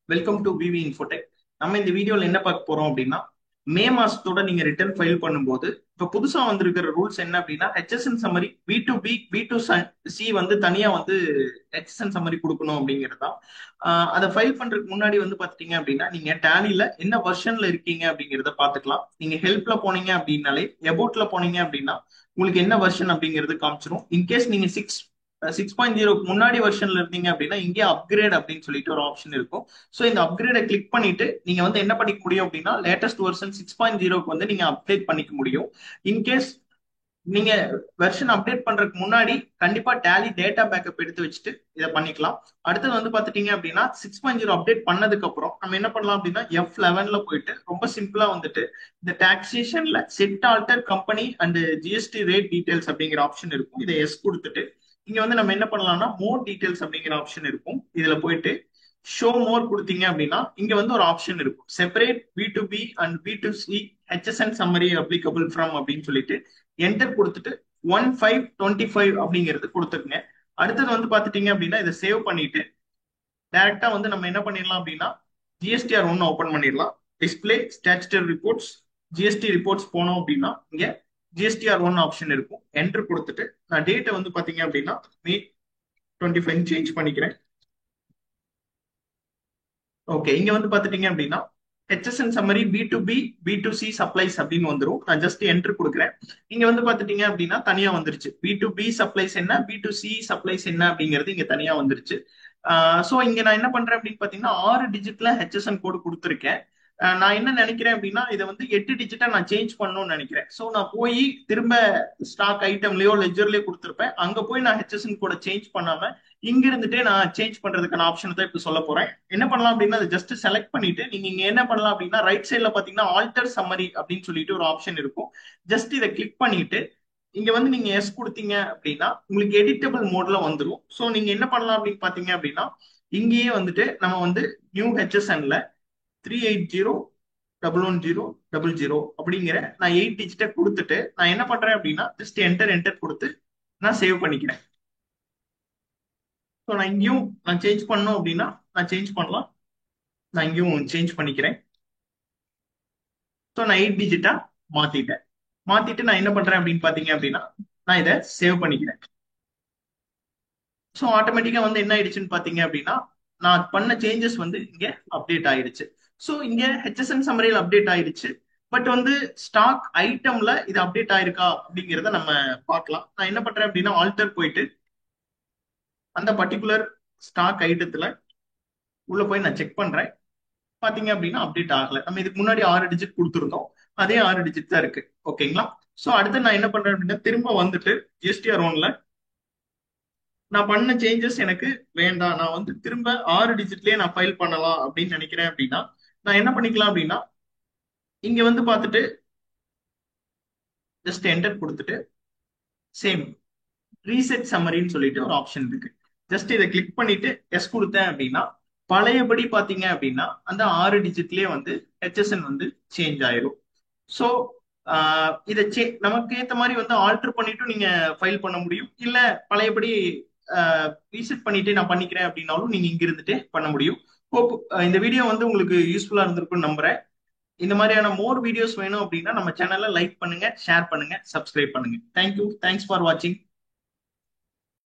Welcome to V V Infotech. நம்ம இந்த வீடியோல என்ன பார்க்க போறோம் அப்படின்னா, மே மாசத்தோட நீங்க ரிட்டர்ன் ஃபைல் பண்ணும்போது இப்ப புதுசா வந்திருக்கிற ரூல்ஸ் என்ன அப்படின்னா, HSN summary B to B B to C வந்து தனியா வந்து ஹெச்எஸ்என் சம்மரி கொடுக்கணும் அப்படிங்கிறதா. அதை ஃபைல் பண்றதுக்கு முன்னாடி வந்து பாத்துட்டீங்க அப்படின்னா, நீங்க டேலில என்ன வெர்ஷன்ல இருக்கீங்க அப்படிங்கிறத பாத்துக்கலாம். நீங்க ஹெல்ப்ல போனீங்க அப்படின்னாலே, எபோட்ல போனீங்க அப்படின்னா உங்களுக்கு என்ன வெர்ஷன் அப்படிங்கிறது காமிச்சிரும். இன்கேஸ் நீங்க 6.0க்கு முன்னாடி வெர்ஷன்ல இருந்தீங்க அப்படின்னா, இங்கே அப்கிரேட் அப்படின்னு சொல்லிட்டு ஒரு ஆப்ஷன் இருக்கும். ஸோ இந்த அப்கிரேடை கிளிக் பண்ணிட்டு நீங்க வந்து என்ன பண்ணிக்க முடியும் அப்படின்னா, லேட்டஸ்ட் வெர்ஷன் 6.0க்கு வந்து நீங்க அப்டேட் பண்ணிக்க முடியும். இன்கேஸ் நீங்க வெர்ஷன் அப்டேட் பண்றதுக்கு முன்னாடி கண்டிப்பா டேலி டேட்டா பேக்கப் எடுத்து வச்சுட்டு இதை பண்ணிக்கலாம். அடுத்தது வந்து பாத்துட்டீங்க அப்படின்னா, 6.0 அப்டேட் பண்ணதுக்கு அப்புறம் நம்ம என்ன பண்ணலாம் அப்படின்னா, F11ல போயிட்டு ரொம்ப சிம்பிளா வந்துட்டு இந்த டாக்ஸேஷன்ல set alter company and GST rate details அப்படிங்கிற ஆப்ஷன் இருக்கும். இதை எஸ் கொடுத்துட்டு இங்க வந்து நம்ம என்ன பண்ணலாம்னா, மோர் டீடைல்ஸ் அப்படிங்கிற ஆப்ஷன் இருக்கும். இதுல போயிட்டு ஷோ மோர் கொடுத்தீங்க அப்படின்னா, இங்க வந்து ஒரு ஆப்ஷன் இருக்கும், separate B to B and B to C HSN summary applicable from அப்படின்னு சொல்லிட்டு என்டர் கொடுத்துட்டு 1525 அப்படிங்கிறது கொடுத்துருங்க. அடுத்தது வந்து பாத்துட்டீங்க அப்படின்னா, இதை சேவ் பண்ணிட்டு டைரக்டா வந்து நம்ம என்ன பண்ணிடலாம் அப்படின்னா, ஜிஎஸ்டிஆர் ஒன்னு ஓபன் பண்ணிடலாம். Display statutory reports, GST reports போனோம் அப்படின்னா இங்க ஜிஎஸ்டிஆர் ஒன் ஆப்ஷன் இருக்கும். என்டர் கொடுத்துட்டு நான் டேட்டை வந்து பாத்தீங்க அப்படின்னா May 25 சேஞ்ச் பண்ணிக்கிறேன். ஓகே, இங்க வந்து பாத்துட்டீங்க அப்படின்னா HSN summary B to B B to C supplies அப்படின்னு வந்துடும். நான் ஜஸ்ட் என்டர் கொடுக்குறேன். இங்க வந்து பாத்துட்டீங்க அப்படின்னா தனியா வந்துருச்சு. பி டு பி சப்ளைஸ் என்ன, பி டு சி சப்ளைஸ் என்ன அப்படிங்கிறது இங்க தனியா வந்துருச்சு. சோ இங்க நான் என்ன பண்றேன் அப்படின்னு பாத்தீங்கன்னா, 6 டிஜிட்ல ஹெச்எஸ்என் கோடு கொடுத்துருக்கேன். நான் என்ன நினைக்கிறேன் அப்படின்னா, இதை வந்து 8 டிஜிட்டா நான் சேஞ்ச் பண்ணணும்னு நினைக்கிறேன். சோ நான் போய் திரும்ப ஸ்டாக் ஐட்டம்லயோ லெஜர்லயோ கொடுத்துருப்பேன். அங்க போய் நான் ஹெச்எஸ்என் கோட சேஞ்ச் பண்ணாம இங்க இருந்துட்டே நான் சேஞ்ச் பண்றதுக்கான ஆப்ஷன் தான் இப்ப சொல்ல போறேன். என்ன பண்ணலாம் அப்படின்னா, அதை ஜஸ்ட் செலக்ட் பண்ணிட்டு நீங்க இங்க என்ன பண்ணலாம் அப்படின்னா, ரைட் சைட்ல பாத்தீங்கன்னா ஆல்டர் சம்மரி அப்படின்னு சொல்லிட்டு ஒரு ஆப்ஷன் இருக்கும். ஜஸ்ட் இதை கிளிக் பண்ணிட்டு இங்க வந்து நீங்க எஸ் கொடுத்தீங்க அப்படின்னா உங்களுக்கு எடிட்டபிள் மோட்ல வந்துடும். ஸோ நீங்க என்ன பண்ணலாம் அப்படின்னு பாத்தீங்க அப்படின்னா, இங்கேயே வந்துட்டு நம்ம வந்து நியூ ஹெச்எஸ்என்ல 380110000 அப்படிங்கிற நான் 8 டிஜிட்டை கொடுத்துட்டு நான் என்ன பண்றேன் அப்படின்னா, ஜஸ்ட் என்டர் என்டர் கொடுத்து நான் சேவ் பண்ணிக்கிறேன். ஸோ நான் இங்கேயும் நான் சேஞ்ச் பண்ணணும் அப்படின்னா நான் சேஞ்ச் பண்ணலாம். நான் இங்கேயும் சேஞ்ச் பண்ணிக்கிறேன். ஸோ நான் 8 டிஜிட்டா மாத்திட்டேன். மாத்திட்டு நான் என்ன பண்றேன் அப்படின்னு பாத்தீங்க அப்படின்னா, நான் இதை சேவ் பண்ணிக்கிறேன். ஸோ ஆட்டோமேட்டிக்கா வந்து என்ன ஆயிடுச்சுன்னு பாத்தீங்க அப்படின்னா, நான் பண்ண சேஞ்சஸ் வந்து இங்க அப்டேட் ஆயிடுச்சு. ஸோ இங்க ஹெச்எஸ்என் சம்மரியில் அப்டேட் ஆயிடுச்சு. பட் வந்து ஸ்டாக் ஐட்டம்ல இது அப்டேட் ஆயிருக்கா அப்படிங்கிறத நம்ம பார்க்கலாம். நான் என்ன பண்றேன் அப்படின்னா, ஆல்டர் போயிட்டு அந்த பர்டிகுலர் ஸ்டாக் ஐட்டத்துல உள்ள போய் நான் செக் பண்றேன். பாத்தீங்க அப்படின்னா அப்டேட் ஆகல. நம்ம இதுக்கு முன்னாடி 6 டிஜிட் கொடுத்துருந்தோம், அதே 6 டிஜிட் தான் இருக்கு. ஓகேங்களா? ஸோ அடுத்து நான் என்ன பண்றேன் அப்படின்னா, திரும்ப வந்துட்டு ஜிஎஸ்டிஆர் ஒன்ல நான் பண்ண சேஞ்சஸ் எனக்கு வேண்டாம், நான் வந்து திரும்ப 6 டிஜிட்லயே நான் ஃபைல் பண்ணலாம் அப்படின்னு நினைக்கிறேன் அப்படின்னா, நான் என்ன பண்ணிக்கலாம் அப்படின்னா, இங்க வந்து பார்த்துட்டு ஜஸ்ட் என்டர் கொடுத்துட்டு சேம் ரீசெட் சம்மரின்னு சொல்லிட்டு ஒரு ஆப்ஷன் இருக்கு. ஜஸ்ட் இதை கிளிக் பண்ணிட்டு எஸ் கொடுத்தேன் அப்படின்னா, பழையபடி பாத்தீங்க அப்படின்னா அந்த 6 டிஜிட்லயே வந்து ஹெச்எஸ்என் வந்து சேஞ்ச் ஆயிரும். ஸோ இதை நமக்கு ஏற்ற மாதிரி வந்து ஆல்டர் பண்ணிட்டு நீங்க ஃபைல் பண்ண முடியும். இல்ல பழையபடி ரீசெட் பண்ணிட்டு நான் பண்ணிக்கிறேன் அப்படின்னாலும் நீங்க இங்க இருந்துட்டு பண்ண முடியும். ஹோப் இந்த வீடியோ வந்து உங்களுக்கு யூஸ்ஃபுல்லா இருந்திருக்கும்னு நம்புறேன். இந்த மாதிரியான மோர் வீடியோஸ் வேணும் அப்படின்னா நம்ம சேனலை லைக் பண்ணுங்க, ஷேர் பண்ணுங்க, சப்ஸ்கிரைப் பண்ணுங்க. தேங்க்யூ, தேங்க்ஸ் ஃபார் வாட்சிங்.